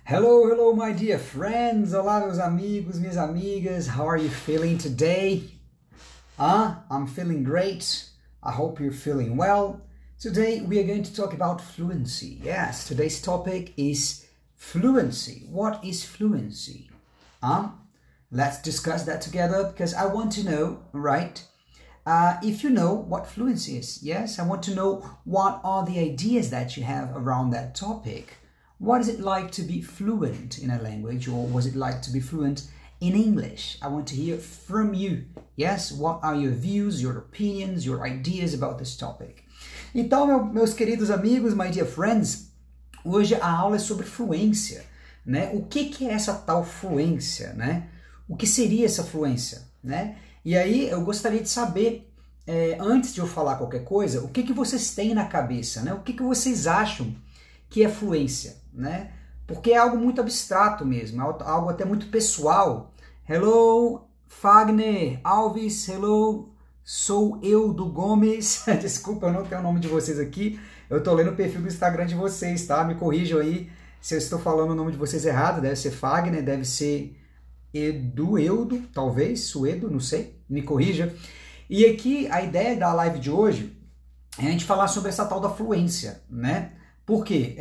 Hello, hello, my dear friends. Olá, meus amigos, minhas amigas. How are you feeling today? I'm feeling great. I hope you're feeling well. Today we are going to talk about fluency. Yes, today's topic is fluency. What is fluency? Let's discuss that together because I want to know, right? If you know what fluency is. Yes, I want to know what are the ideas that you have around that topic. What is it like to be fluent in a language, or was it like to be fluent in English? I want to hear from you. Yes, what are your views, your opinions, your ideas about this topic? Então, meus queridos amigos, my dear friends, hoje a aula é sobre fluência, né? O que é essa tal fluência, né? O que seria essa fluência, né? E aí eu gostaria de saber, antes de eu falar qualquer coisa, o que vocês têm na cabeça, né? O que vocês acham que é fluência, né? Porque é algo muito abstrato mesmo, algo até muito pessoal. Hello, Fagner Alves, hello, sou eu do Gomes. Desculpa, eu não tenho o nome de vocês aqui, eu tô lendo o perfil do Instagram de vocês, tá? Me corrijam aí se eu estou falando o nome de vocês errado, deve ser Fagner, deve ser Eudo, talvez, Suedo, não sei, me corrija. E aqui a ideia da live de hoje é a gente falar sobre essa tal da fluência, né? Porque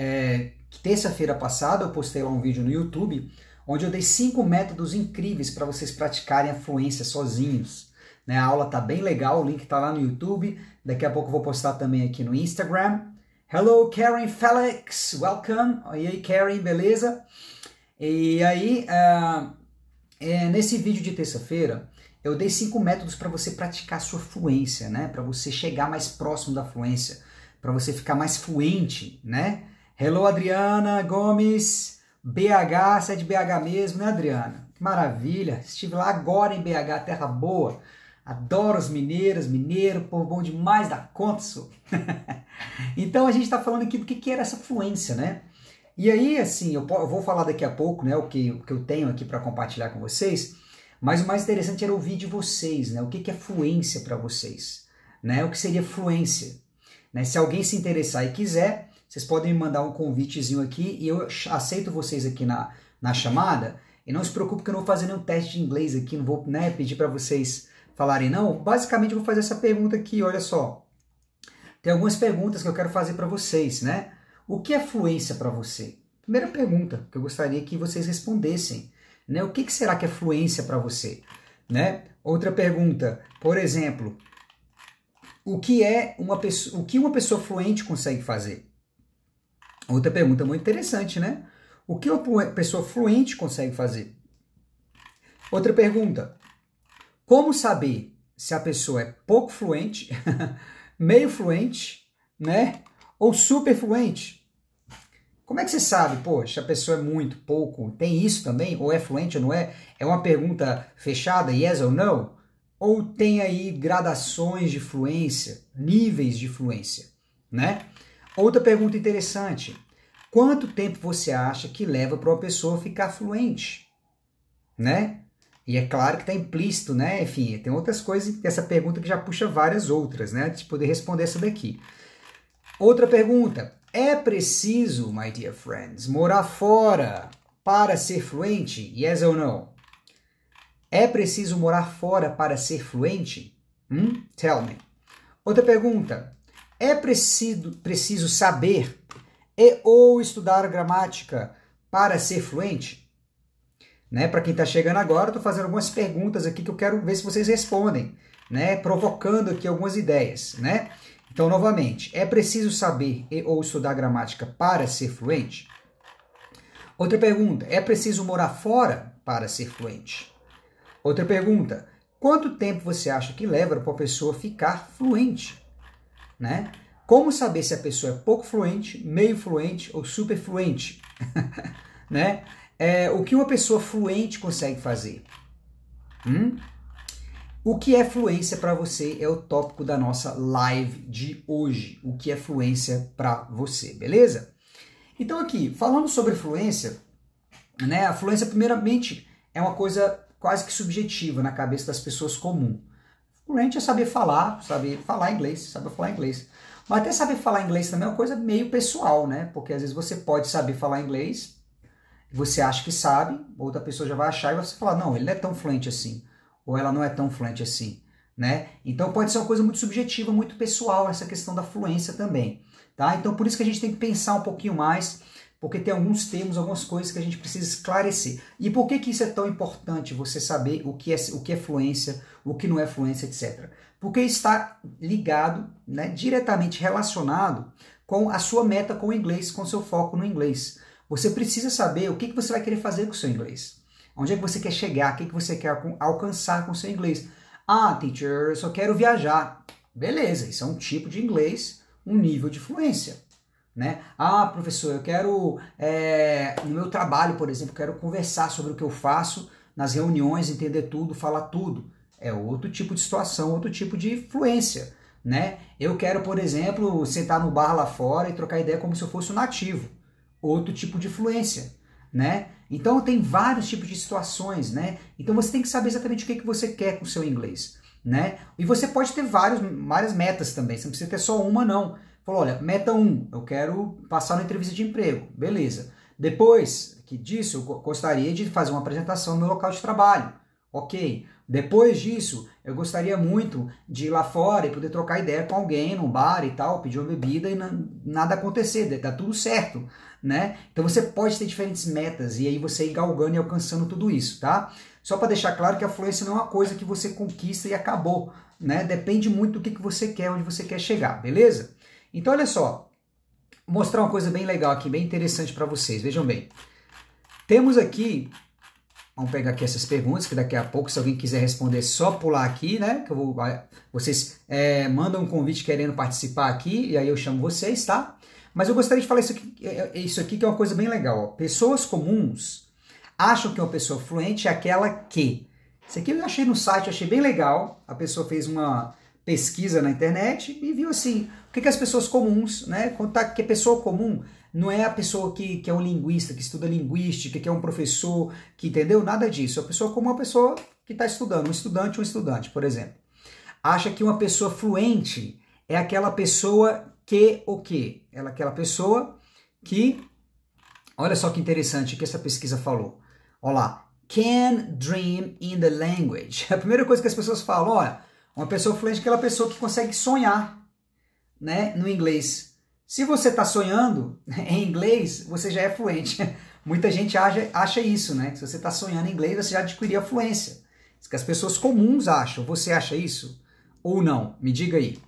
terça-feira passada eu postei lá um vídeo no YouTube onde eu dei 5 métodos incríveis para vocês praticarem a fluência sozinhos. Né? A aula tá bem legal, o link tá lá no YouTube, daqui a pouco eu vou postar também aqui no Instagram. Hello, Karen Felix, welcome. E aí, Karen, beleza? E aí, nesse vídeo de terça-feira, eu dei 5 métodos para você praticar a sua fluência, né? Para você chegar mais próximo da fluência, para você ficar mais fluente, né? Hello, Adriana Gomes, BH, você é de BH mesmo, né, Adriana? Que maravilha, estive lá agora em BH, terra boa, adoro os mineiros, mineiro, povo bom demais da conta, sou. Então a gente está falando aqui do que era essa fluência, né? E aí, assim, eu vou falar daqui a pouco, né, o que eu tenho aqui para compartilhar com vocês, mas o mais interessante era ouvir de vocês, né, o que é fluência para vocês, né, o que seria fluência. Né? Se alguém se interessar e quiser, vocês podem me mandar um convitezinho aqui e eu aceito vocês aqui na chamada. E não se preocupe que eu não vou fazer nenhum teste de inglês aqui, não vou, né, pedir para vocês falarem não. Basicamente eu vou fazer essa pergunta aqui, olha só. Tem algumas perguntas que eu quero fazer para vocês, né? O que é fluência para você? Primeira pergunta que eu gostaria que vocês respondessem. Né? O que será que é fluência para você? Né? Outra pergunta, por exemplo, o que uma pessoa fluente consegue fazer? Outra pergunta muito interessante, né? O que uma pessoa fluente consegue fazer? Outra pergunta, como saber se a pessoa é pouco fluente, meio fluente, né? Ou super fluente? Como é que você sabe, poxa, a pessoa é muito, pouco, tem isso também? Ou é fluente ou não é? É uma pergunta fechada, yes ou no? Ou tem aí gradações de fluência, níveis de fluência, né? Outra pergunta interessante, quanto tempo você acha que leva para uma pessoa ficar fluente, né? E é claro que está implícito, né? Enfim, tem outras coisas, essa pergunta que já puxa várias outras, né? De poder responder essa daqui. Outra pergunta, é preciso, my dear friends, morar fora para ser fluente? Yes ou no? É preciso morar fora para ser fluente? Tell me. Outra pergunta. É preciso saber ou estudar gramática para ser fluente? Né? Para quem está chegando agora, eu estou fazendo algumas perguntas aqui que eu quero ver se vocês respondem, né? Provocando aqui algumas ideias. Né? Então, novamente, é preciso saber ou estudar gramática para ser fluente? Outra pergunta. É preciso morar fora para ser fluente? Outra pergunta, quanto tempo você acha que leva para a pessoa ficar fluente? Né? Como saber se a pessoa é pouco fluente, meio fluente ou super fluente? Né? O que uma pessoa fluente consegue fazer? O que é fluência para você é o tópico da nossa live de hoje. O que é fluência para você, beleza? Então aqui, falando sobre fluência, né? A fluência primeiramente é uma coisa quase que subjetiva na cabeça das pessoas comum. Fluente é saber falar inglês, saber falar inglês. Mas até saber falar inglês também é uma coisa meio pessoal, né? Porque às vezes você pode saber falar inglês você acha que sabe, outra pessoa já vai achar e você fala, não, ele não é tão fluente assim, ou ela não é tão fluente assim, né? Então pode ser uma coisa muito subjetiva, muito pessoal essa questão da fluência também, tá? Então por isso que a gente tem que pensar um pouquinho mais, porque tem alguns termos, algumas coisas que a gente precisa esclarecer. E por que que isso é tão importante, você saber o que é fluência, o que não é fluência, etc. Porque está ligado, né, diretamente relacionado com a sua meta com o inglês, com o seu foco no inglês. Você precisa saber o que você vai querer fazer com o seu inglês. Onde é que você quer chegar, o que você quer alcançar com o seu inglês. Ah, teacher, eu só quero viajar. Beleza, isso é um tipo de inglês, um nível de fluência. Né? Ah, professor, eu quero, no meu trabalho, por exemplo, quero conversar sobre o que eu faço nas reuniões, entender tudo, falar tudo. É outro tipo de situação, outro tipo de fluência. Né? Eu quero, por exemplo, sentar no bar lá fora e trocar ideia como se eu fosse um nativo. Outro tipo de fluência. Né? Então tem vários tipos de situações. Né? Então você tem que saber exatamente o que você quer com o seu inglês. Né? E você pode ter várias metas também, você não precisa ter só uma não. Falou, olha, meta 1, eu quero passar na entrevista de emprego. Beleza. Depois disso, eu gostaria de fazer uma apresentação no meu local de trabalho. Ok. Depois disso, eu gostaria muito de ir lá fora e poder trocar ideia com alguém num bar e tal, pedir uma bebida e nada acontecer, dá tudo certo, né? Então você pode ter diferentes metas e aí você ir galgando e alcançando tudo isso, tá? Só para deixar claro que a fluência não é uma coisa que você conquista e acabou, né? Depende muito do que você quer, onde você quer chegar, beleza? Então, olha só, vou mostrar uma coisa bem legal aqui, bem interessante para vocês. Vejam bem. Temos aqui, vamos pegar aqui essas perguntas, que daqui a pouco, se alguém quiser responder, só pular aqui, né? Que vocês mandam um convite querendo participar aqui, e aí eu chamo vocês, tá? Mas eu gostaria de falar isso aqui que é uma coisa bem legal. Ó. Pessoas comuns acham que uma pessoa fluente é aquela que... Isso aqui eu achei no site, achei bem legal. A pessoa fez uma pesquisa na internet e viu assim, o que as pessoas comuns, né? Contar que a pessoa comum não é a pessoa que é um linguista, que estuda linguística, que é um professor, que entendeu? Nada disso. A pessoa comum é uma pessoa que está estudando, um estudante, por exemplo. Acha que uma pessoa fluente é aquela pessoa que o quê? Ela é aquela pessoa que, olha só que interessante o que essa pesquisa falou. Olha lá, can dream in the language. A primeira coisa que as pessoas falam, olha, uma pessoa fluente é aquela pessoa que consegue sonhar, né, no inglês. Se você está sonhando em inglês, você já é fluente. Muita gente acha isso, né? Se você está sonhando em inglês, você já adquiriu a fluência. Isso que as pessoas comuns acham. Você acha isso? Ou não? Me diga aí.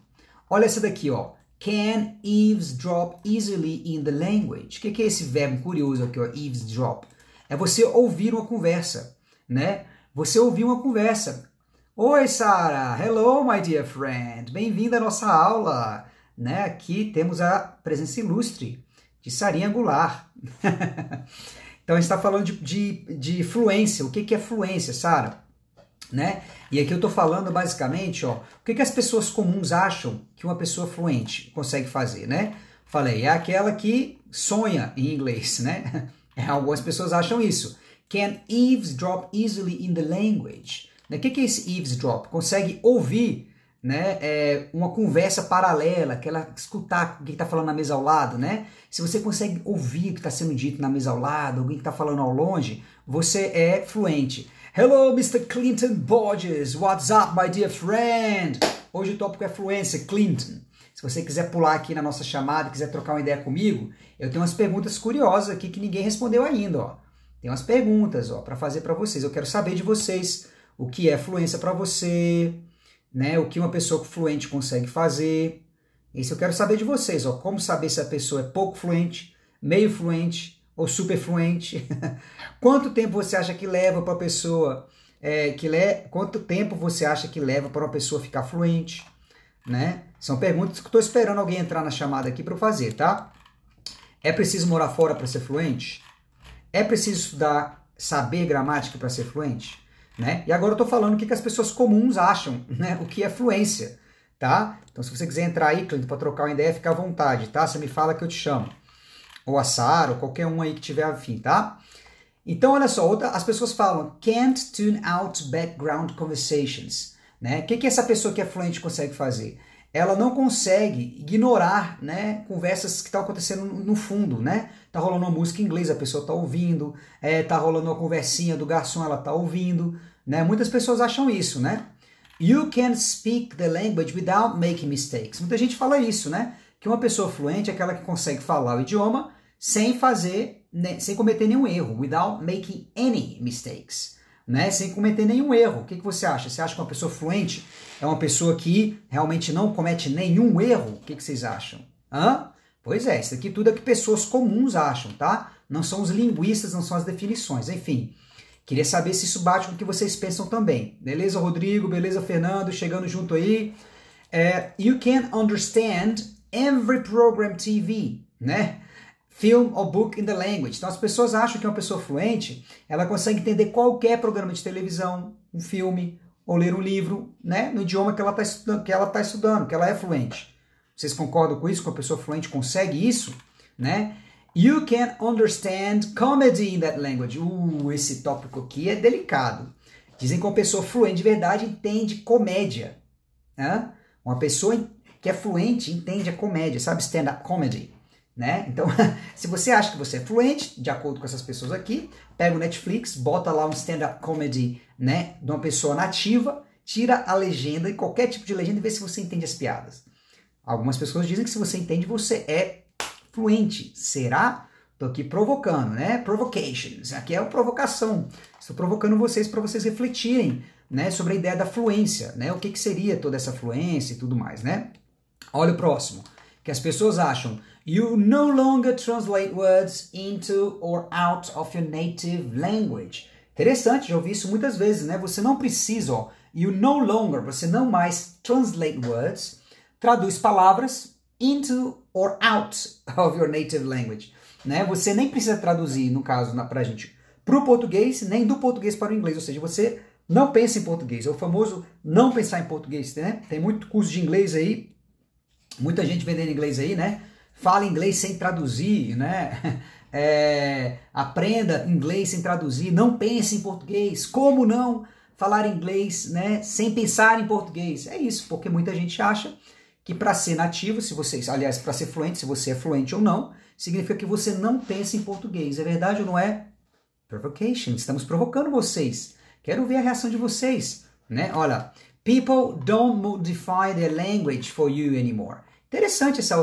Olha essa daqui, ó. Can eavesdrop easily in the language. O que é esse verbo curioso aqui, ó? Eavesdrop. É você ouvir uma conversa, né? Você ouvir uma conversa. Oi, Sara! Hello, my dear friend! Bem-vinda à nossa aula! Né? Aqui temos a presença ilustre de Sarinha Goulart. Então, a gente está falando de fluência. O que é fluência, Sara? Né? E aqui eu estou falando basicamente, ó, o que as pessoas comuns acham que uma pessoa fluente consegue fazer, né? Falei, é aquela que sonha em inglês, né? Algumas pessoas acham isso. Can eavesdrop easily in the language. O que é esse eavesdrop? Consegue ouvir, né, uma conversa paralela, escutar o que está falando na mesa ao lado, né? Se você consegue ouvir o que está sendo dito na mesa ao lado, alguém que está falando ao longe, você é fluente. Hello, Mr. Clinton Borges. What's up, my dear friend? Hoje o tópico é fluência, Clinton. Se você quiser pular aqui na nossa chamada, quiser trocar uma ideia comigo, eu tenho umas perguntas curiosas aqui que ninguém respondeu ainda, ó. Tem umas perguntas, ó, para fazer para vocês. Eu quero saber de vocês o que é fluência para você, né? O que uma pessoa fluente consegue fazer. Isso eu quero saber de vocês, ó. Como saber se a pessoa é pouco fluente, meio fluente ou super fluente? Quanto tempo você acha que leva para a pessoa quanto tempo você acha que leva para uma pessoa ficar fluente, né? São perguntas que eu estou esperando alguém entrar na chamada aqui para eu fazer, tá? É preciso morar fora para ser fluente? É preciso estudar, saber gramática para ser fluente? Né? E agora eu estou falando o que as pessoas comuns acham, né? O que é fluência, tá? Então se você quiser entrar aí, Clinton, para trocar uma ideia, fica à vontade, tá? Você me fala que eu te chamo. Ou a Sara, ou qualquer um aí que tiver afim, tá? Então, olha só, as pessoas falam can't tune out background conversations, né? O que essa pessoa que é fluente consegue fazer? ela não consegue ignorar, né, conversas que estão acontecendo no fundo, né? Tá rolando uma música em inglês, a pessoa tá ouvindo, tá rolando uma conversinha do garçom, ela tá ouvindo, né? Muitas pessoas acham isso, né? You can speak the language without making mistakes. Muita gente fala isso, né? Que uma pessoa fluente é aquela que consegue falar o idioma sem fazer, né, sem cometer nenhum erro, without making any mistakes, né? Sem cometer nenhum erro. O que você acha? Você acha que uma pessoa fluente é uma pessoa que realmente não comete nenhum erro? O que vocês acham? Hã? Pois é, isso aqui tudo é que pessoas comuns acham, tá? Não são os linguistas, não são as definições. Enfim, queria saber se isso bate com o que vocês pensam também. Beleza, Rodrigo? Beleza, Fernando? Chegando junto aí. You can understand every program TV, né? Film or book in the language. Então as pessoas acham que uma pessoa fluente, ela consegue entender qualquer programa de televisão, um filme, ou ler um livro, né? No idioma que ela está estudando, que ela é fluente. Vocês concordam com isso? Que uma pessoa fluente consegue isso, né? You can understand comedy in that language. Esse tópico aqui é delicado. Dizem que uma pessoa fluente de verdade entende comédia. Né? Uma pessoa que é fluente entende a comédia, sabe? Stand-up comedy. Né? Então, se você acha que você é fluente, de acordo com essas pessoas aqui, pega o Netflix, bota lá um stand-up comedy, né, de uma pessoa nativa, tira a legenda, qualquer tipo de legenda, e vê se você entende as piadas. Algumas pessoas dizem que se você entende, você é fluente. Será? Estou aqui provocando, né? Provocations. Aqui é uma provocação. Estou provocando vocês para vocês refletirem, né, sobre a ideia da fluência, né? O que seria toda essa fluência e tudo mais, né? Olha o próximo, que as pessoas acham. You no longer translate words into or out of your native language. Interessante, já ouvi isso muitas vezes, né? Você não precisa, ó, you no longer, você não mais translate words, traduz palavras into or out of your native language, né? Você nem precisa traduzir, no caso, pra gente, pro português, nem do português para o inglês, ou seja, você não pensa em português, é o famoso não pensar em português, né? Tem muito curso de inglês aí, muita gente vendendo inglês aí, né? Fala inglês sem traduzir, né? Aprenda inglês sem traduzir, não pense em português. Como não falar inglês, né, sem pensar em português? É isso, porque muita gente acha que para ser nativo, se vocês, aliás, para ser fluente, se você é fluente ou não, significa que você não pensa em português. É verdade ou não é? Provocation, estamos provocando vocês. Quero ver a reação de vocês, né? Olha, people don't modify their language for you anymore. Interessante esse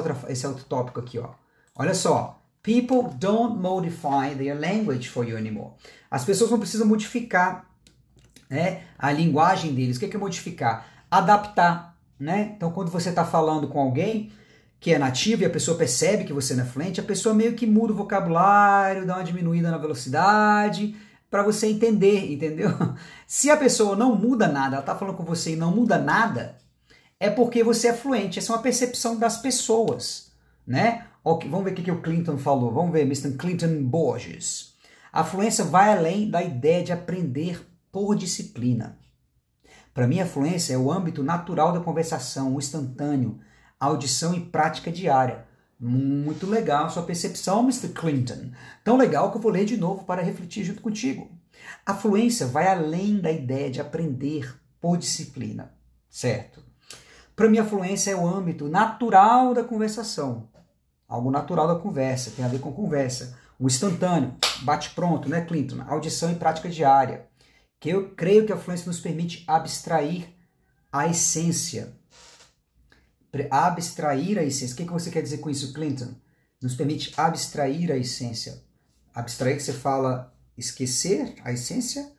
outro tópico aqui, ó. Olha só. People don't modify their language for you anymore. As pessoas não precisam modificar, né, a linguagem deles. O que é modificar? Adaptar, né? Então, quando você está falando com alguém que é nativo e a pessoa percebe que você não é fluente, a pessoa meio que muda o vocabulário, dá uma diminuída na velocidade para você entender, entendeu? Se a pessoa não muda nada, ela está falando com você e não muda nada, é porque você é fluente. Essa é uma percepção das pessoas, né? Okay, vamos ver o que o Clinton falou. Vamos ver, Mr. Clinton Borges. A fluência vai além da ideia de aprender por disciplina. Para mim, a fluência é o âmbito natural da conversação, o instantâneo, a audição e prática diária. Muito legal a sua percepção, Mr. Clinton. Tão legal que eu vou ler de novo para refletir junto contigo. A fluência vai além da ideia de aprender por disciplina, certo? Para mim, a fluência é o âmbito natural da conversação. Algo natural da conversa, tem a ver com conversa. O instantâneo, bate-pronto, né, Clinton? Audição e prática diária. Que eu creio que a fluência nos permite abstrair a essência. Abstrair a essência. O que você quer dizer com isso, Clinton? Nos permite abstrair a essência. Abstrair, que você fala esquecer a essência?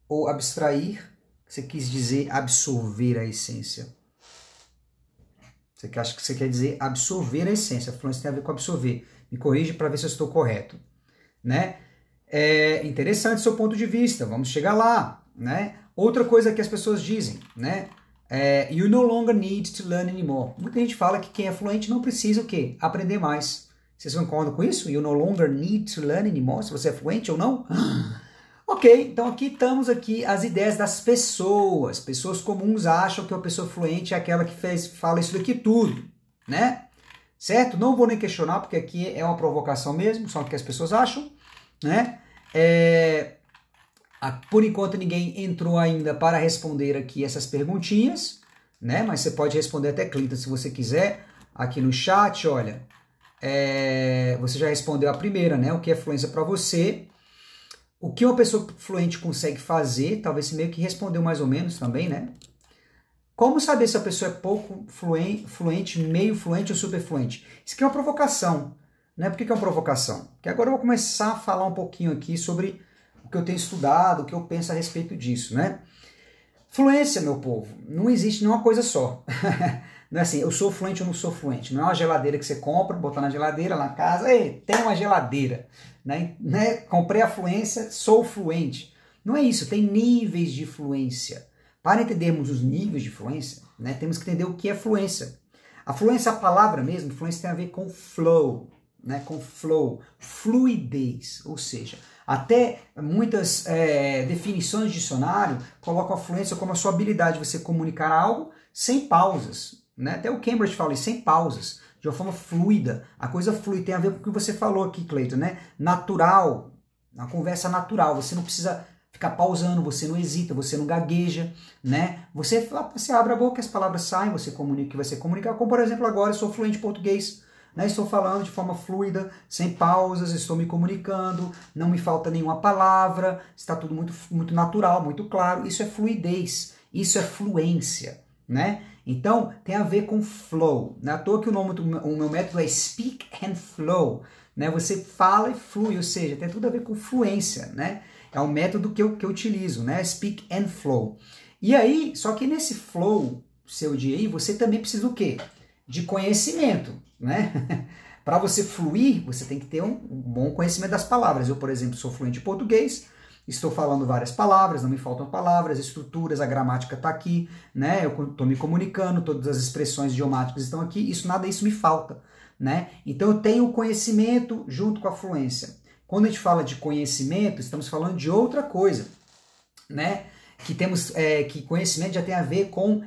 Ou abstrair, que você quis dizer absorver a essência? Você acha que você quer dizer absorver a essência. A fluência tem a ver com absorver. Me corrige para ver se eu estou correto. Né? É interessante o seu ponto de vista. Vamos chegar lá. Né? Outra coisa que as pessoas dizem, né? You no longer need to learn anymore. Muita gente fala que quem é fluente não precisa o quê? Aprender mais. Vocês concordam com isso? You no longer need to learn anymore. Se você é fluente ou não? Ok, então aqui estamos as ideias das pessoas. Pessoas comuns acham que uma pessoa fluente é aquela que fala isso daqui tudo, né? Certo? Não vou nem questionar, porque aqui é uma provocação mesmo, só o que as pessoas acham, né? Por enquanto ninguém entrou ainda para responder aqui essas perguntinhas, né? Mas você pode responder até, Clinton, se você quiser, aqui no chat, olha, você já respondeu a primeira, né? O que é fluência para você? O que uma pessoa fluente consegue fazer? Talvez você meio que respondeu mais ou menos também, né? Como saber se a pessoa é pouco fluente, meio fluente ou super fluente? Isso aqui é uma provocação, né? Por que é uma provocação? Porque agora eu vou começar a falar um pouquinho aqui sobre o que eu tenho estudado, o que eu penso a respeito disso, né? Fluência, meu povo, não existe nenhuma coisa só. Não é assim, eu sou fluente ou não sou fluente. Não é uma geladeira que você compra, botar na geladeira, na casa, ei, tem uma geladeira. Né? Comprei a fluência, sou fluente. Não é isso, tem níveis de fluência. Para entendermos os níveis de fluência, né, temos que entender o que é fluência. A fluência, a palavra mesmo, fluência tem a ver com flow, né, com flow, fluidez, ou seja, até muitas definições de dicionário colocam a fluência como a sua habilidade de você comunicar algo sem pausas. Né? Até o Cambridge fala isso, sem pausas, de uma forma fluida. A coisa flui, tem a ver com o que você falou aqui, Cleiton, né? Natural, uma conversa natural, você não precisa ficar pausando, você não hesita, você não gagueja, né? Você abre a boca, as palavras saem, você comunica o que vai ser comunicar, como por exemplo agora eu sou fluente em português, né? Estou falando de forma fluida, sem pausas, estou me comunicando, não me falta nenhuma palavra, está tudo muito, muito natural, muito claro, isso é fluidez, isso é fluência, né? Então, tem a ver com flow. Não é à toa que o meu método é Speak and Flow. Né? Você fala e flui, ou seja, tem tudo a ver com fluência. Né? É o método que eu utilizo, né? Speak and Flow. E aí, só que nesse flow seu dia aí, você também precisa do quê? De conhecimento. Né? Para você fluir, você tem que ter um bom conhecimento das palavras. Eu, por exemplo, sou fluente em português, estou falando várias palavras, não me faltam palavras, estruturas, a gramática está aqui, né? Eu estou me comunicando, todas as expressões idiomáticas estão aqui, nada disso me falta, né? Então eu tenho o conhecimento junto com a fluência. Quando a gente fala de conhecimento, estamos falando de outra coisa, né? Que conhecimento já tem a ver com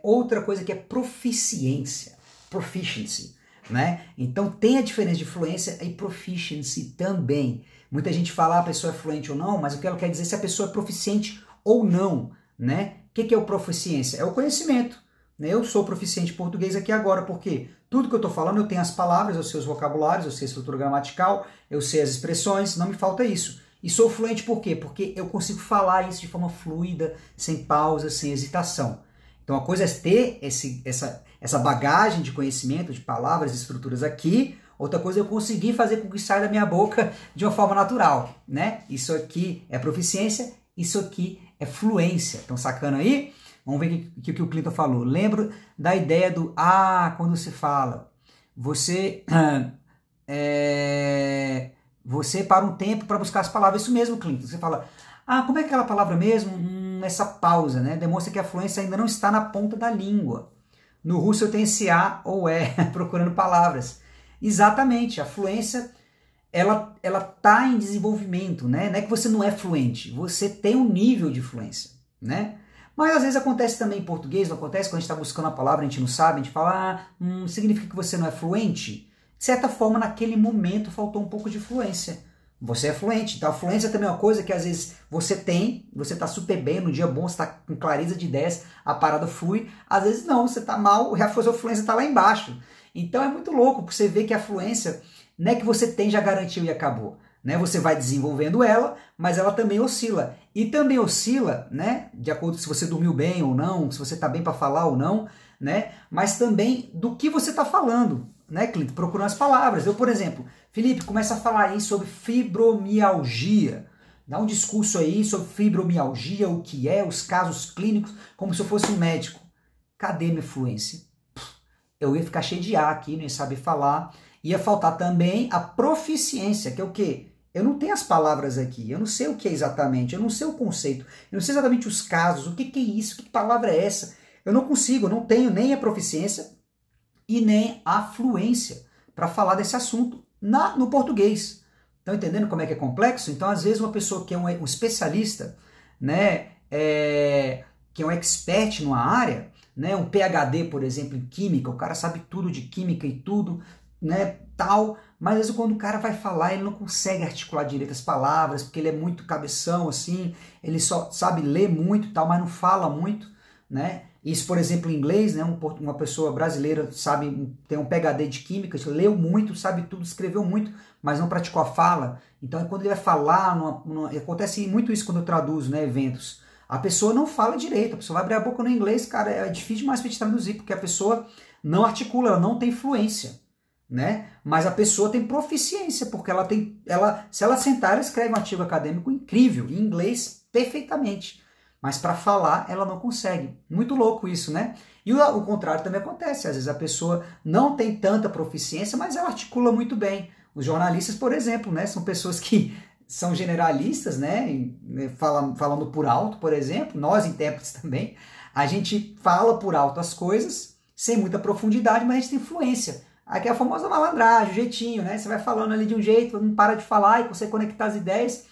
outra coisa que é proficiência, proficiency, né? Então tem a diferença de fluência e proficiency também. Muita gente fala a pessoa é fluente ou não, mas o que ela quer dizer é se a pessoa é proficiente ou não, né? O que é o proficiência? É o conhecimento. Né? Eu sou proficiente em português aqui agora, porque tudo que eu estou falando, eu tenho as palavras, eu sei os vocabulários, eu sei a estrutura gramatical, eu sei as expressões, não me falta isso. E sou fluente por quê? Porque eu consigo falar isso de forma fluida, sem pausa, sem hesitação. Então a coisa é ter essa bagagem de conhecimento, de palavras e estruturas aqui. Outra coisa é eu conseguir fazer com que saia da minha boca de uma forma natural, né? Isso aqui é proficiência, isso aqui é fluência. Estão sacando aí? Vamos ver o que o Clinton falou. Lembro da ideia do quando se fala. Você para um tempo para buscar as palavras. Isso mesmo, Clinton. Você fala, como é aquela palavra mesmo? Essa pausa, né? Demonstra que a fluência ainda não está na ponta da língua. No russo eu tenho esse A ou procurando palavras. Exatamente, a fluência ela tá em desenvolvimento, né? Não é que você não é fluente, você tem um nível de fluência, né? Mas às vezes acontece também em português, não acontece? Quando a gente está buscando a palavra, a gente não sabe, a gente fala, significa que você não é fluente? De certa forma, naquele momento faltou um pouco de fluência. Você é fluente, então a fluência também é uma coisa que às vezes você está super bem, no dia bom, você está com clareza de ideias, a parada flui, às vezes não, você está mal, a sua fluência está lá embaixo. Então é muito louco, porque você vê que a fluência não é que você tem, já garantiu e acabou. Né? Você vai desenvolvendo ela, mas ela também oscila. E também oscila, né? De acordo se você dormiu bem ou não, se você está bem para falar ou não, né? Mas também do que você está falando, né, Clinton? Procurando as palavras. Eu, por exemplo, Felipe, começa a falar aí sobre fibromialgia. Dá um discurso aí sobre fibromialgia, o que é, os casos clínicos, como se eu fosse um médico. Cadê minha fluência? Eu ia ficar cheio de A aqui, não ia saber falar. Ia faltar também a proficiência, que é o quê? Eu não tenho as palavras aqui, eu não sei o que é exatamente, eu não sei o conceito, eu não sei exatamente os casos, o que é isso, que palavra é essa? Eu não consigo, eu não tenho nem a proficiência e nem a fluência para falar desse assunto no português. Estão entendendo como é que é complexo? Então, às vezes, uma pessoa que é um especialista, né, que é um expert numa área, né, um PhD, por exemplo, em química, o cara sabe tudo de química e tudo, né, tal, mas às vezes quando o cara vai falar, ele não consegue articular direito as palavras, porque ele é muito cabeção, assim, ele só sabe ler muito e tal, mas não fala muito, né? Isso, por exemplo, em inglês, né? Uma pessoa brasileira sabe, tem um PhD de química, leu muito, sabe tudo, escreveu muito, mas não praticou a fala. Então, quando ele vai falar, acontece muito isso quando eu traduzo, né, eventos. A pessoa não fala direito, a pessoa vai abrir a boca no inglês, cara, é difícil demais para te traduzir, porque a pessoa não articula, ela não tem fluência, né? Mas a pessoa tem proficiência, porque se ela sentar, ela escreve um artigo acadêmico incrível, em inglês, perfeitamente. Mas para falar, ela não consegue. Muito louco isso, né? E o contrário também acontece. Às vezes a pessoa não tem tanta proficiência, mas ela articula muito bem. Os jornalistas, por exemplo, né, são pessoas que são generalistas, né, falando por alto, por exemplo. Nós, intérpretes também, a gente fala por alto as coisas, sem muita profundidade, mas a gente tem fluência. Aqui é a famosa malandragem, o jeitinho, né? Você vai falando ali de um jeito, não para de falar e consegue conectar as ideias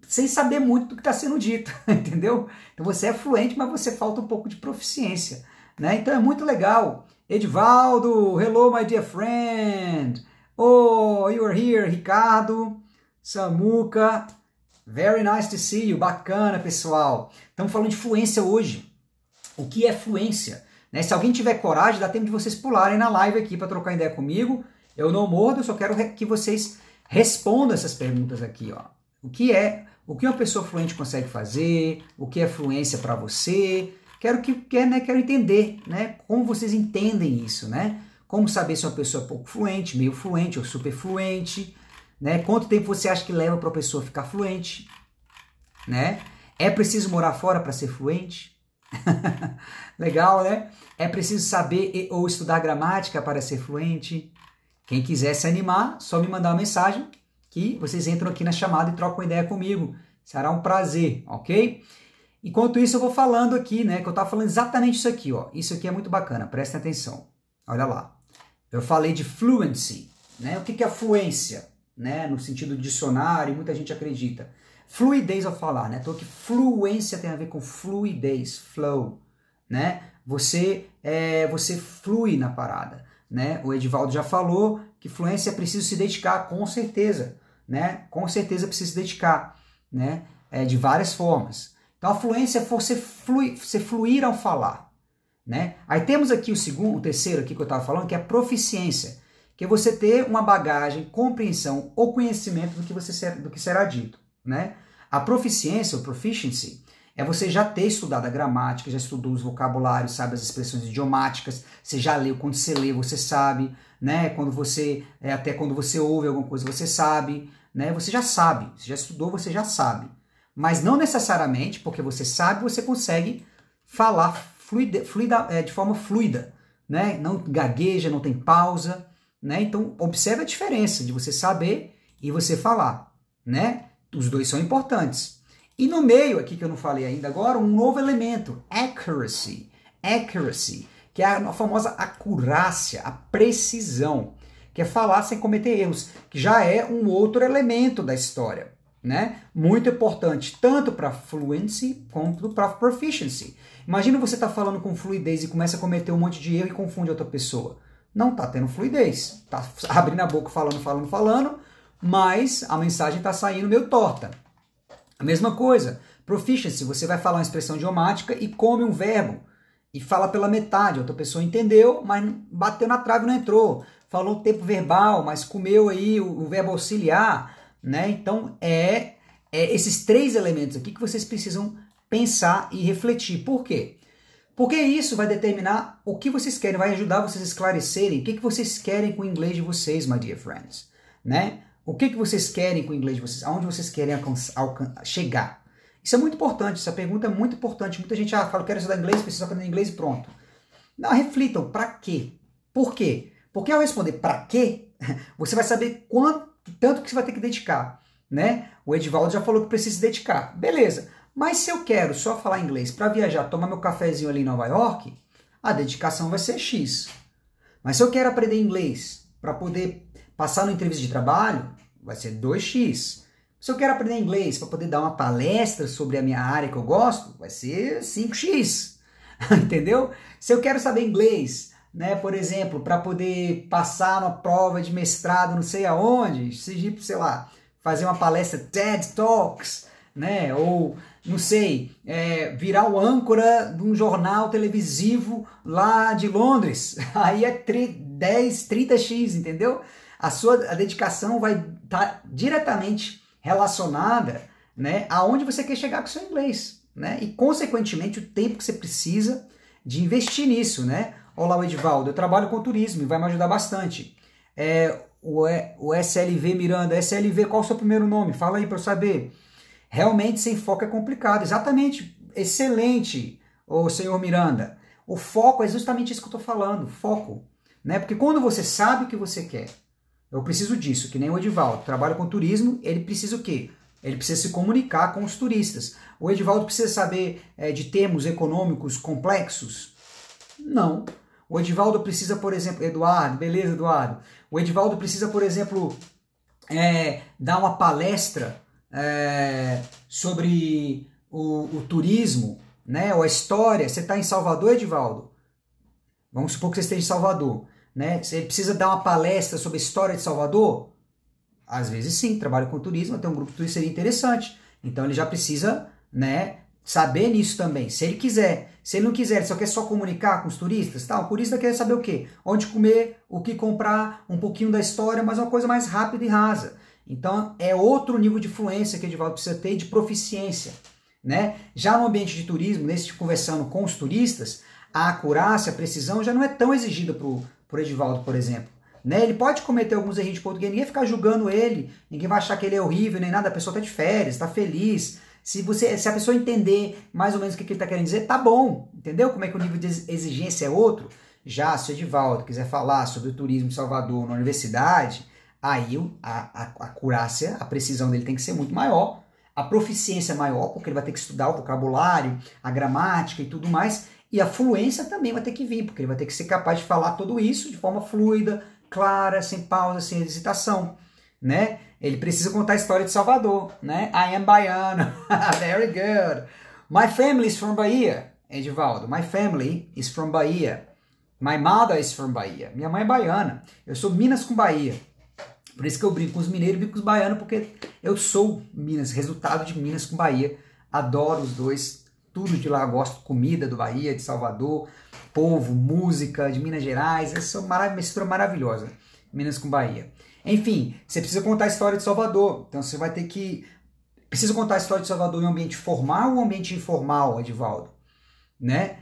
sem saber muito do que está sendo dito, entendeu? Então você é fluente, mas você falta um pouco de proficiência, né? Então é muito legal. Edivaldo, hello my dear friend. Oh, you are here, Ricardo, Samuca, very nice to see you, bacana, pessoal. Estamos falando de fluência hoje. O que é fluência? Né? Se alguém tiver coragem, dá tempo de vocês pularem na live aqui para trocar ideia comigo. Eu não mordo, eu só quero que vocês respondam essas perguntas aqui, ó. O que uma pessoa fluente consegue fazer? O que é fluência para você? Quero entender, né? Como vocês entendem isso, né? Como saber se uma pessoa é pouco fluente, meio fluente ou super fluente, né? Quanto tempo você acha que leva para a pessoa ficar fluente, né? É preciso morar fora para ser fluente? Legal, né? É preciso saber ou estudar gramática para ser fluente? Quem quiser se animar, só me mandar uma mensagem que vocês entram aqui na chamada e trocam ideia comigo. Será um prazer, ok? Enquanto isso, eu vou falando aqui, né? Que eu estava falando exatamente isso aqui, ó. Isso aqui é muito bacana, prestem atenção. Olha lá. Eu falei de fluency, né? O que é a fluência, né? No sentido de dicionário, muita gente acredita. Fluidez ao falar, né? Então, que fluência tem a ver com fluidez, flow, né? Você flui na parada, né? O Edivaldo já falou que fluência é preciso se dedicar, com certeza, né? Com certeza precisa se dedicar, né? De várias formas. Então a fluência é você fluir ao falar, né? Aí temos aqui o terceiro aqui que eu estava falando, que é a proficiência, que é você ter uma bagagem, compreensão ou conhecimento do que será dito, né? A proficiência, ou proficiency, é você já ter estudado a gramática, já estudou os vocabulários, sabe as expressões idiomáticas, você já leu, quando você lê você sabe, né? Até quando você ouve alguma coisa você sabe, né? Você já sabe, você já estudou, você já sabe. Mas não necessariamente, porque você sabe, você consegue falar de forma fluida, né? Não gagueja, não tem pausa, né? Então observe a diferença de você saber e você falar, né? Os dois são importantes. E no meio aqui, que eu não falei ainda agora, um novo elemento, accuracy. Accuracy, que é a famosa acurácia, a precisão, que é falar sem cometer erros, que já é um outro elemento da história, né? Muito importante, tanto para fluency quanto para proficiency. Imagina você tá falando com fluidez e começa a cometer um monte de erro e confunde outra pessoa. Não tá tendo fluidez, tá abrindo a boca falando, mas a mensagem tá saindo meio torta. A mesma coisa, proficiency, você vai falar uma expressão idiomática e come um verbo e fala pela metade, outra pessoa entendeu, mas bateu na trave e não entrou. Falou o tempo verbal, mas comeu aí o verbo auxiliar, né? Então é esses três elementos aqui que vocês precisam pensar e refletir. Por quê? Porque isso vai determinar o que vocês querem, vai ajudar vocês a esclarecerem o que vocês querem com o inglês de vocês, my dear friends, né? O que vocês querem com o inglês de vocês? Aonde vocês querem chegar? Isso é muito importante, essa pergunta é muito importante. Muita gente fala, quero estudar inglês, preciso aprender inglês e pronto. Não, reflitam, para quê? Por quê? Porque ao responder para quê, você vai saber tanto que você vai ter que dedicar, né? O Edivaldo já falou que precisa se dedicar. Beleza, mas se eu quero só falar inglês para viajar, tomar meu cafezinho ali em Nova York, a dedicação vai ser X. Mas se eu quero aprender inglês para poder passar numa entrevista de trabalho, vai ser 2x. Se eu quero aprender inglês para poder dar uma palestra sobre a minha área que eu gosto, vai ser 5x. Entendeu? Se eu quero saber inglês, né, por exemplo, para poder passar numa prova de mestrado não sei aonde, sei lá, fazer uma palestra TED Talks, né? Ou, não sei, virar o âncora de um jornal televisivo lá de Londres. Aí é 10, 30x, entendeu? A dedicação vai estar diretamente relacionada, né, aonde você quer chegar com o seu inglês, né? E, consequentemente, o tempo que você precisa de investir nisso, né? Olá, o Edivaldo, eu trabalho com turismo e vai me ajudar bastante. O SLV Miranda, SLV, qual é o seu primeiro nome? Fala aí para eu saber. Realmente, sem foco é complicado. Exatamente, excelente, ô senhor Miranda. O foco é justamente isso que eu estou falando, foco, né? Porque quando você sabe o que você quer, eu preciso disso, que nem o Edivaldo, trabalha com turismo, ele precisa o quê? Ele precisa se comunicar com os turistas. O Edivaldo precisa saber de termos econômicos complexos? Não. O Edivaldo precisa, por exemplo, Eduardo, beleza, Eduardo? O Edivaldo precisa, por exemplo, dar uma palestra sobre o turismo, né? Ou a história. Você está em Salvador, Edivaldo? Vamos supor que você esteja em Salvador, né? Você precisa dar uma palestra sobre a história de Salvador? Às vezes sim, trabalho com turismo, tem um grupo de turismo, seria interessante. Então ele já precisa, né, saber nisso também, se ele quiser. Se ele não quiser, ele só quer comunicar com os turistas, tá? O turista quer saber o quê? Onde comer, o que comprar, um pouquinho da história, mas uma coisa mais rápida e rasa. Então é outro nível de fluência que o Edivaldo precisa ter, de proficiência, né? Já no ambiente de turismo, nesse conversando com os turistas, a acurácia, a precisão já não é tão exigida por Edivaldo, por exemplo. Né? Ele pode cometer alguns erros de português, ninguém vai ficar julgando ele, ninguém vai achar que ele é horrível, nem nada, a pessoa está de férias, está feliz. Se a pessoa entender mais ou menos o que ele está querendo dizer, tá bom, entendeu? Como é que o nível de exigência é outro? Já se o Edivaldo quiser falar sobre o turismo em Salvador na universidade, aí a acurácia, a precisão dele tem que ser muito maior, a proficiência é maior, porque ele vai ter que estudar o vocabulário, a gramática e tudo mais, e a fluência também vai ter que vir, porque ele vai ter que ser capaz de falar tudo isso de forma fluida, clara, sem pausa, sem hesitação, né? Ele precisa contar a história de Salvador, né? I am baiano. Very good. My family is from Bahia, Edivaldo. My family is from Bahia. My mother is from Bahia. Minha mãe é baiana. Eu sou Minas com Bahia. Por isso que eu brinco com os mineiros e brinco com os baianos, porque eu sou Minas, resultado de Minas com Bahia. Adoro os dois. Tudo de lá, gosto. Comida do Bahia, de Salvador, povo, música de Minas Gerais. Essa é uma mistura maravilhosa. Minas com Bahia. Enfim, você precisa contar a história de Salvador. Então você vai ter que... Precisa contar a história de Salvador em um ambiente formal ou um ambiente informal, Edivaldo? Né?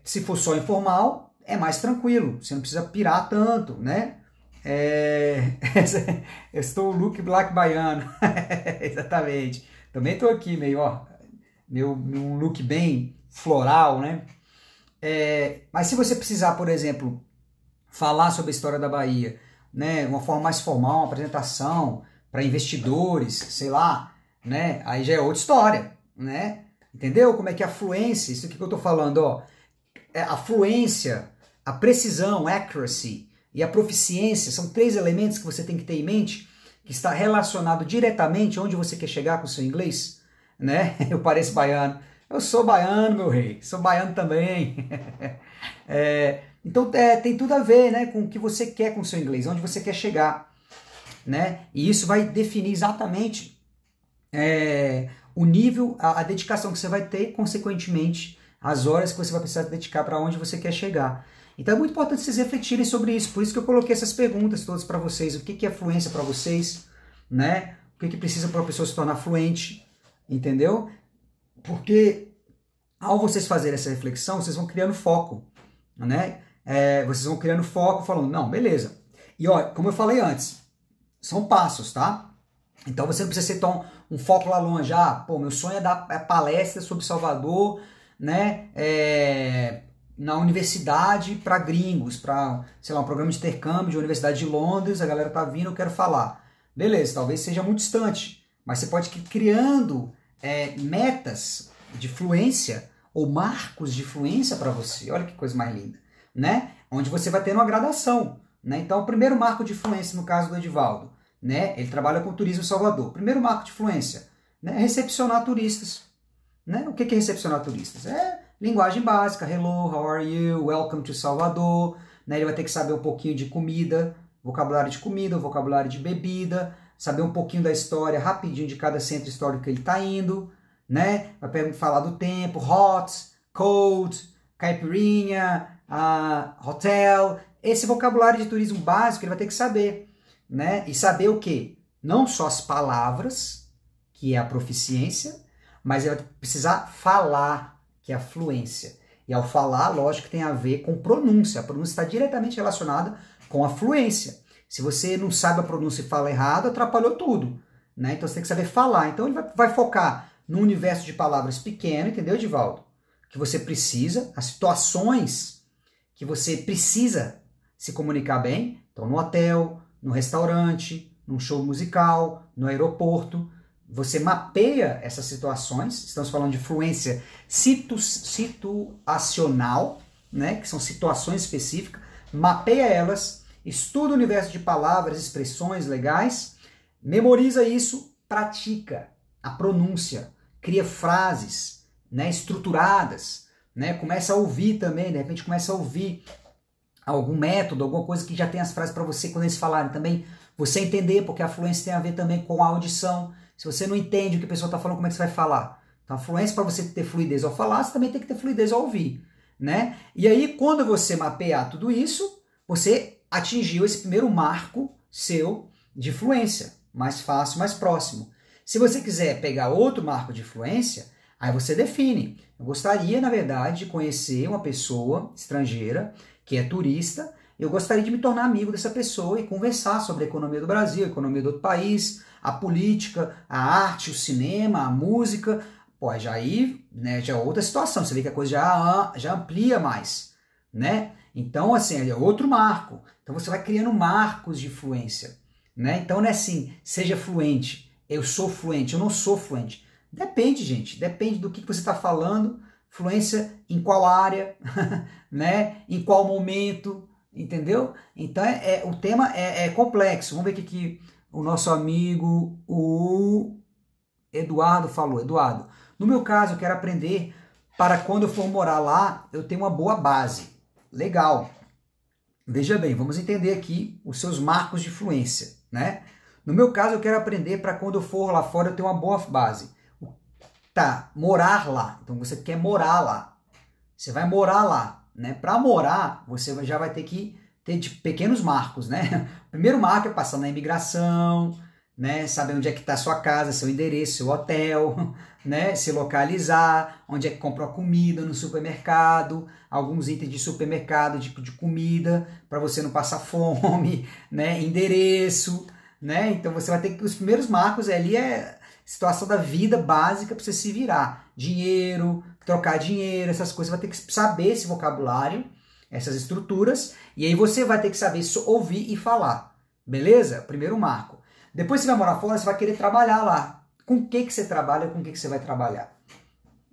Se for só informal, é mais tranquilo. Você não precisa pirar tanto, né? Eu estou o look black baiano. Exatamente. Também estou aqui meio, ó, um look bem floral, né? Mas se você precisar, por exemplo, falar sobre a história da Bahia, né, uma forma mais formal, uma apresentação para investidores, sei lá, né? Aí já é outra história, né? Entendeu? Como é que é a fluência, isso aqui que eu estou falando, ó, a fluência, a precisão, accuracy e a proficiência são 3 elementos que você tem que ter em mente, que está relacionado diretamente onde você quer chegar com o seu inglês, né? Eu pareço baiano. Eu sou baiano, meu rei. Sou baiano também. Então tem tudo a ver, né, com o que você quer com o seu inglês, onde você quer chegar, né? E isso vai definir exatamente o nível, a dedicação que você vai ter, consequentemente, as horas que você vai precisar dedicar para onde você quer chegar. Então é muito importante vocês refletirem sobre isso. Por isso que eu coloquei essas perguntas todas para vocês. O que é fluência para vocês, né? O que precisa para a pessoa se tornar fluente, entendeu? Porque ao vocês fazerem essa reflexão, vocês vão criando foco, né? Vocês vão criando foco, falando, não, beleza. E ó, como eu falei antes, são passos, tá? Então você não precisa ser tão um foco lá longe. Pô, meu sonho é dar palestra sobre Salvador, né? Na universidade para gringos, para, sei lá, um programa de intercâmbio de Universidade de Londres, a galera tá vindo, eu quero falar. Beleza, talvez seja muito distante, mas você pode ir criando metas de fluência ou marcos de fluência para você. Olha que coisa mais linda, né? Onde você vai ter uma gradação, né? Então, o primeiro marco de fluência, no caso do Edivaldo, né? Ele trabalha com turismo em Salvador. Primeiro marco de fluência, né? Recepcionar turistas, né? O que é recepcionar turistas? Linguagem básica, hello, how are you, welcome to Salvador, né? Ele vai ter que saber um pouquinho de comida, vocabulário de comida, vocabulário de bebida, saber um pouquinho da história rapidinho de cada centro histórico que ele está indo, né? Vai falar do tempo, hot, cold, caipirinha, hotel. Esse vocabulário de turismo básico ele vai ter que saber, né? E saber o quê? Não só as palavras, que é a proficiência, mas ele vai precisar falar, que é a fluência. E ao falar, lógico que tem a ver com pronúncia. A pronúncia está diretamente relacionada com a fluência. Se você não sabe a pronúncia e fala errado, atrapalhou tudo, né? Então você tem que saber falar. Então ele vai focar no universo de palavras pequeno, entendeu, Edivaldo? Que você precisa, as situações que você precisa se comunicar bem. Então no hotel, no restaurante, num show musical, no aeroporto. Você mapeia essas situações, estamos falando de fluência situacional, né, que são situações específicas, mapeia elas, estuda o universo de palavras, expressões legais, memoriza isso, pratica a pronúncia, cria frases, né, estruturadas, né, começa a ouvir também, de repente começa a ouvir algum método, alguma coisa que já tem as frases para você, quando eles falarem também, você entender, porque a fluência tem a ver também com a audição. Se você não entende o que a pessoa está falando, como é que você vai falar? Então, a fluência, para você ter fluidez ao falar, você também tem que ter fluidez ao ouvir, né? E aí, quando você mapear tudo isso, você atingiu esse primeiro marco seu de fluência, mais fácil, mais próximo. Se você quiser pegar outro marco de fluência, aí você define. Eu gostaria, na verdade, de conhecer uma pessoa estrangeira que é turista. Eu gostaria de me tornar amigo dessa pessoa e conversar sobre a economia do Brasil, a economia do outro país, a política, a arte, o cinema, a música. Pô, já aí, né, já é outra situação. Você vê que a coisa já amplia mais, né? Então, assim, é outro marco. Então você vai criando marcos de fluência, né? Então não é assim, seja fluente, eu sou fluente, eu não sou fluente. Depende, gente, depende do que você está falando, fluência em qual área, né? Em qual momento, entendeu? Então o tema é complexo. Vamos ver o que o nosso amigo, o Eduardo falou. Eduardo, no meu caso, eu quero aprender para quando eu for morar lá, eu tenho uma boa base. Legal. Veja bem, vamos entender aqui os seus marcos de fluência, né? No meu caso, eu quero aprender para quando eu for lá fora, eu ter uma boa base. Tá, morar lá. Então, você quer morar lá. Você vai morar lá, né? Para morar, você já vai ter que ter pequenos marcos, né? O primeiro marco é passar na imigração, né? Saber onde é que está a sua casa, seu endereço, seu hotel, né? Se localizar, onde é que compra a comida no supermercado, alguns itens de supermercado, de comida, para você não passar fome, né? Endereço, né? Então você vai ter que, os primeiros marcos ali é situação da vida básica para você se virar. Dinheiro, trocar dinheiro, essas coisas, você vai ter que saber esse vocabulário, essas estruturas, e aí você vai ter que saber ouvir e falar, beleza? Primeiro marco. Depois você vai morar fora, você vai querer trabalhar lá. Com o que você trabalha, com o que você vai trabalhar,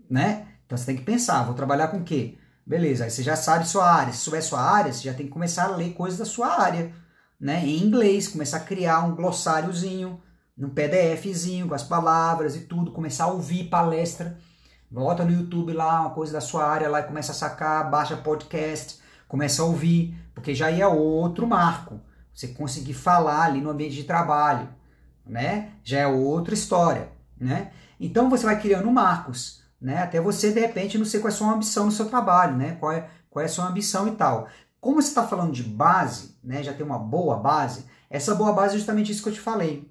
né? Então você tem que pensar, vou trabalhar com o quê? Beleza, aí você já sabe sua área. Se souber sua área, você já tem que começar a ler coisas da sua área, né? Em inglês, começar a criar um glossáriozinho, num PDFzinho com as palavras e tudo, começar a ouvir palestra. Volta no YouTube lá, uma coisa da sua área lá e começa a sacar, baixa podcast, começa a ouvir, porque já é outro marco. Você conseguir falar ali no ambiente de trabalho, né? Já é outra história, né? Então você vai criando marcos, né? Até você, de repente, não sei qual é a sua ambição no seu trabalho, né? Qual é a sua ambição e tal. Como você está falando de base, né? Já tem uma boa base, essa boa base é justamente isso que eu te falei,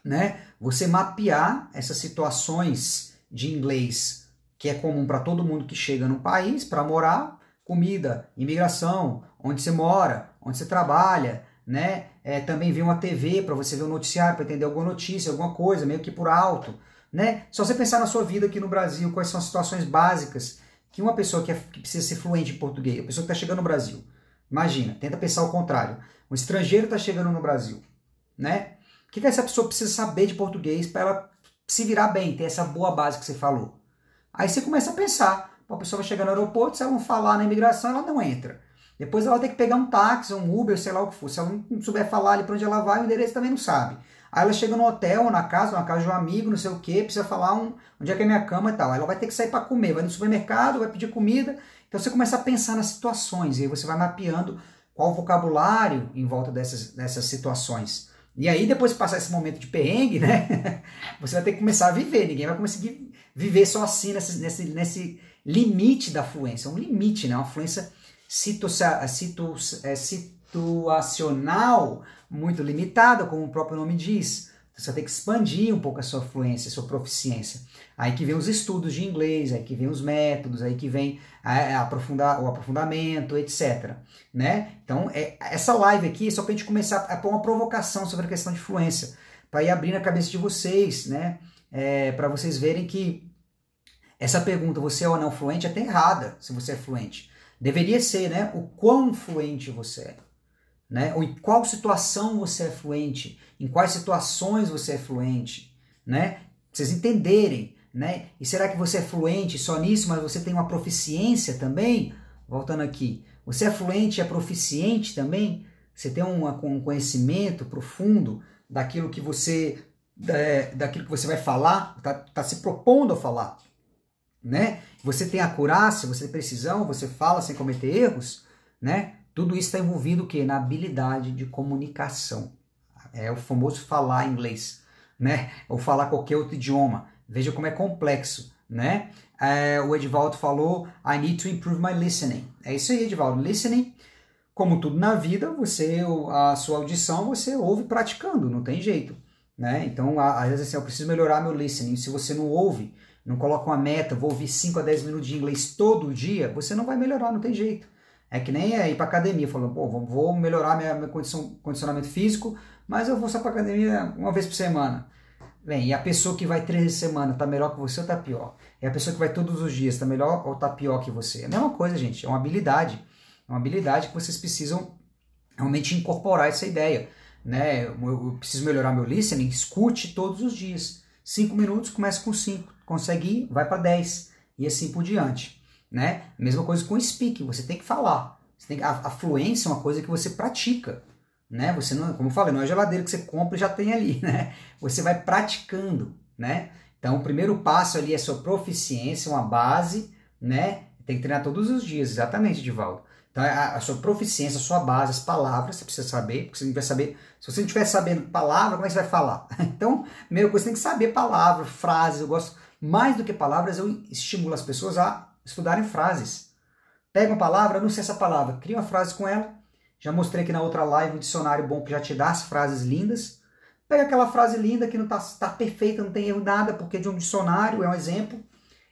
né? Você mapear essas situações de inglês que é comum para todo mundo que chega no país para morar, comida, imigração, onde você mora, onde você trabalha, né? Também ver uma TV para você ver um noticiário, para entender alguma notícia, alguma coisa, meio que por alto, né? Só você pensar na sua vida aqui no Brasil, quais são as situações básicas que uma pessoa que precisa ser fluente em português, a pessoa que está chegando no Brasil, imagina, tenta pensar o contrário, um estrangeiro está chegando no Brasil, né? O que essa pessoa precisa saber de português para ela se virar bem, ter essa boa base que você falou? Aí você começa a pensar, a pessoa vai chegar no aeroporto, se ela não falar na imigração, ela não entra. Depois ela vai ter que pegar um táxi, um Uber, sei lá o que for. Se ela não souber falar ali para onde ela vai, o endereço também não sabe. Aí ela chega no hotel, na casa de um amigo, não sei o que, precisa falar onde é que é minha cama e tal. Aí ela vai ter que sair para comer, vai no supermercado, vai pedir comida. Então você começa a pensar nas situações, e aí você vai mapeando qual o vocabulário em volta dessas situações, E aí, depois que passar esse momento de perrengue, né, você vai ter que começar a viver. Ninguém vai conseguir viver só assim, nesse limite da fluência. Um limite, né, uma fluência situacional muito limitada, como o próprio nome diz. Você vai ter que expandir um pouco a sua fluência, a sua proficiência. Aí que vem os estudos de inglês, aí que vem os métodos, aí que vem o aprofundamento, etc. Né? Então, essa live aqui é só para a gente começar a pôr uma provocação sobre a questão de fluência, para ir abrindo a cabeça de vocês, né? Para vocês verem que essa pergunta, você é ou não fluente, é até errada, se você é fluente. Deveria ser, né? O quão fluente você é. Né? Ou em qual situação você é fluente, em quais situações você é fluente, né? Pra vocês entenderem, né? E será que você é fluente só nisso, mas você tem uma proficiência também? Voltando aqui, você é fluente e é proficiente também? Você tem um conhecimento profundo daquilo que você vai falar, tá se propondo a falar, né? Você tem acurácia, você tem precisão, você fala sem cometer erros, né? Tudo isso está envolvido o quê? Na habilidade de comunicação. É o famoso falar inglês, né? Ou falar qualquer outro idioma. Veja como é complexo, né? O Edivaldo falou, I need to improve my listening. É isso aí, Edivaldo. Listening, como tudo na vida, a sua audição você ouve praticando, não tem jeito, né? Então, às vezes assim, eu preciso melhorar meu listening. Se você não ouve, não coloca uma meta, vou ouvir 5 a 10 minutos de inglês todo dia, você não vai melhorar, não tem jeito. É que nem ir para academia, falando, pô, vou melhorar meu condicionamento físico, mas eu vou só para academia uma vez por semana. Bem, e a pessoa que vai 3 vezes por semana está melhor que você ou está pior? E a pessoa que vai todos os dias está melhor ou está pior que você? É a mesma coisa, gente, é uma habilidade. É uma habilidade que vocês precisam realmente incorporar essa ideia. Né? Eu preciso melhorar meu listening, escute todos os dias. 5 minutos, comece com 5. Consegue ir, vai para 10. E assim por diante. Né? Mesma coisa com o speaking, você tem que falar. A fluência é uma coisa que você pratica. Né? Você não, como eu falei, não é geladeira que você compra e já tem ali. Né? Você vai praticando. Né? Então o primeiro passo ali é a sua proficiência, uma base. Né? Tem que treinar todos os dias, exatamente, Edivaldo. Então a sua proficiência, a sua base, as palavras, você precisa saber, porque você não vai saber. Se você não estiver sabendo palavra, como é que você vai falar? Então, a primeira coisa, você tem que saber palavras, frases. Eu gosto mais do que palavras, eu estimulo as pessoas a estudarem frases. Pega uma palavra, não sei essa palavra, cria uma frase com ela. Já mostrei aqui na outra live um dicionário bom que já te dá as frases lindas. Pega aquela frase linda que não tá perfeita, não tem erro nada, porque é de um dicionário, é um exemplo.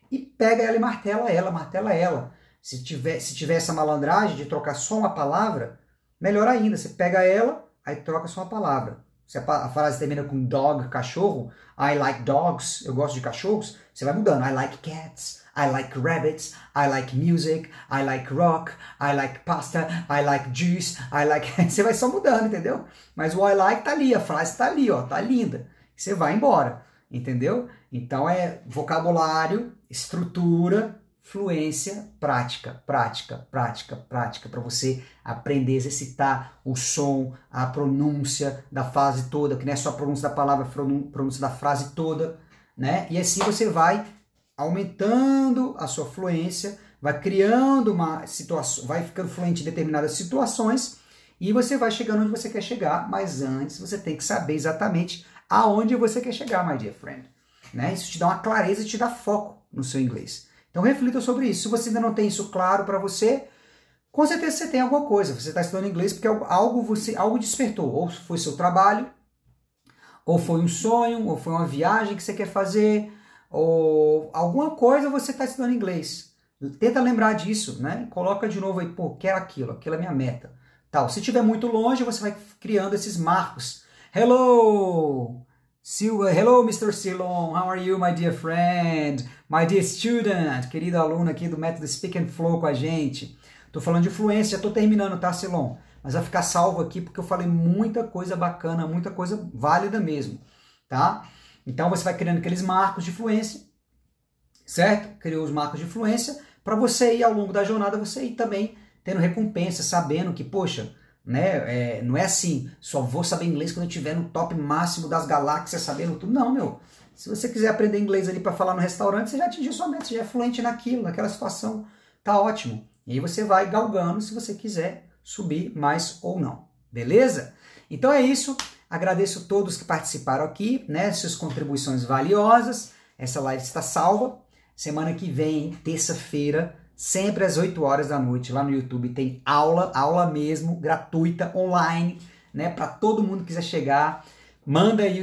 E pega ela e martela ela. Se tiver essa malandragem de trocar só uma palavra, melhor ainda, você pega ela, aí troca só uma palavra. Se a frase termina com dog, cachorro, I like dogs, eu gosto de cachorros, você vai mudando. I like cats, I like rabbits, I like music, I like rock, I like pasta, I like juice, I like... Você vai só mudando, entendeu? Mas o I like tá ali, a frase tá ali, ó, tá linda. Você vai embora, entendeu? Então é vocabulário, estrutura, fluência, prática, para você aprender a exercitar o som, a pronúncia da frase toda, que não é só a pronúncia da palavra, a pronúncia da frase toda, né? E assim você vai aumentando a sua fluência, vai criando uma situação, vai ficando fluente em determinadas situações e você vai chegando onde você quer chegar, mas antes você tem que saber exatamente aonde você quer chegar, my dear friend. Né? Isso te dá uma clareza e te dá foco no seu inglês. Então reflita sobre isso. Se você ainda não tem isso claro para você, com certeza você tem alguma coisa. Você está estudando inglês porque algo despertou. Ou foi seu trabalho, ou foi um sonho, ou foi uma viagem que você quer fazer, ou alguma coisa você está estudando inglês. Tenta lembrar disso, né? Coloca de novo aí, pô, quero aquilo é a minha meta. Tal. Se estiver muito longe, você vai criando esses marcos. Hello! Hello, Mr. Silon. How are you, my dear friend? My dear student. Querido aluno aqui do método Speak and Flow com a gente. Tô falando de fluência, já tô terminando, tá, Silon? Mas vai ficar salvo aqui porque eu falei muita coisa bacana, muita coisa válida mesmo, tá? Então você vai criando aqueles marcos de fluência, certo? Criou os marcos de fluência para você ir ao longo da jornada, você ir também tendo recompensa, sabendo que, poxa, né? Não é assim, só vou saber inglês quando eu estiver no top máximo das galáxias, sabendo tudo. Não, meu. Se você quiser aprender inglês ali para falar no restaurante, você já atingiu sua meta, você já é fluente naquilo, naquela situação. Tá ótimo. E aí você vai galgando se você quiser subir mais ou não. Beleza? Então é isso. Agradeço a todos que participaram aqui, né? Suas contribuições valiosas. Essa live está salva. Semana que vem, terça-feira, sempre às 8 horas da noite, lá no YouTube, tem aula mesmo, gratuita, online, né? Para todo mundo que quiser chegar. Manda aí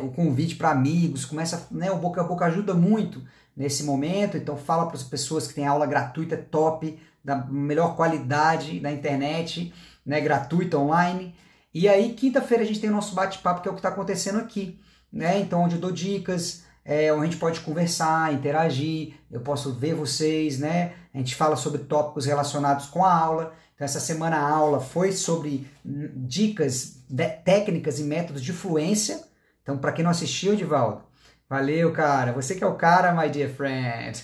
o convite para amigos, começa, né? O boca a boca ajuda muito nesse momento, então fala para as pessoas que tem aula gratuita top, da melhor qualidade da internet, né? Gratuita, online. E aí, quinta-feira a gente tem o nosso bate-papo, que é o que está acontecendo aqui, né? Então, onde eu dou dicas, onde a gente pode conversar, interagir, eu posso ver vocês, né? A gente fala sobre tópicos relacionados com a aula. Então, essa semana a aula foi sobre dicas, técnicas e métodos de fluência. Então, para quem não assistiu, Edivaldo, valeu, cara. Você que é o cara, my dear friend.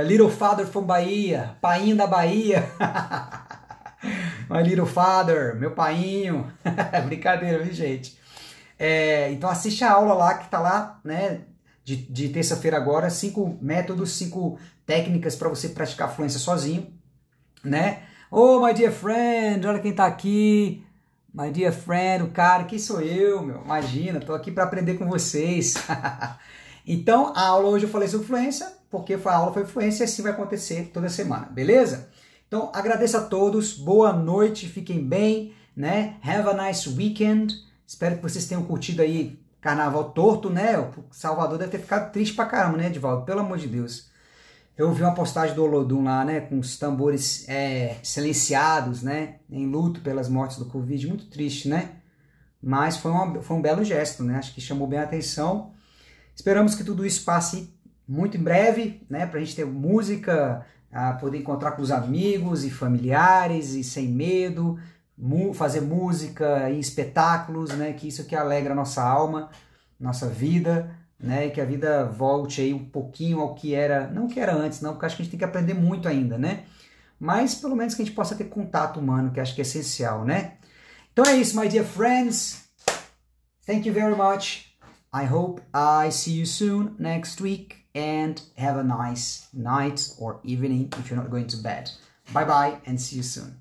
Little Father from Bahia, painho da Bahia. My little father, meu painho. Brincadeira, viu, gente? Então, assiste a aula lá, que tá lá, né? De terça-feira agora, 5 métodos, 5 técnicas para você praticar fluência sozinho, né? Oh, my dear friend, olha quem tá aqui. My dear friend, o cara, quem sou eu, meu? Imagina, tô aqui para aprender com vocês. Então, a aula hoje eu falei sobre fluência, porque a aula foi fluência e assim vai acontecer toda semana, beleza? Então, agradeço a todos, boa noite, fiquem bem, né? Have a nice weekend. Espero que vocês tenham curtido aí Carnaval torto, né? O Salvador deve ter ficado triste pra caramba, né, Edivaldo? Pelo amor de Deus. Eu vi uma postagem do Olodum lá, né, com os tambores silenciados, né, em luto pelas mortes do Covid, muito triste, né? Mas foi um belo gesto, né? Acho que chamou bem a atenção. Esperamos que tudo isso passe muito em breve, né, pra gente ter música, poder encontrar com os amigos e familiares e sem medo, fazer música e espetáculos, né, que isso que alegra a nossa alma, nossa vida, né, e que a vida volte aí um pouquinho ao que era, não que era antes, não, porque acho que a gente tem que aprender muito ainda, né, mas pelo menos que a gente possa ter contato humano, que acho que é essencial, né. Então é isso, my dear friends, thank you very much, I hope I see you soon next week, and have a nice night or evening if you're not going to bed. Bye bye and see you soon.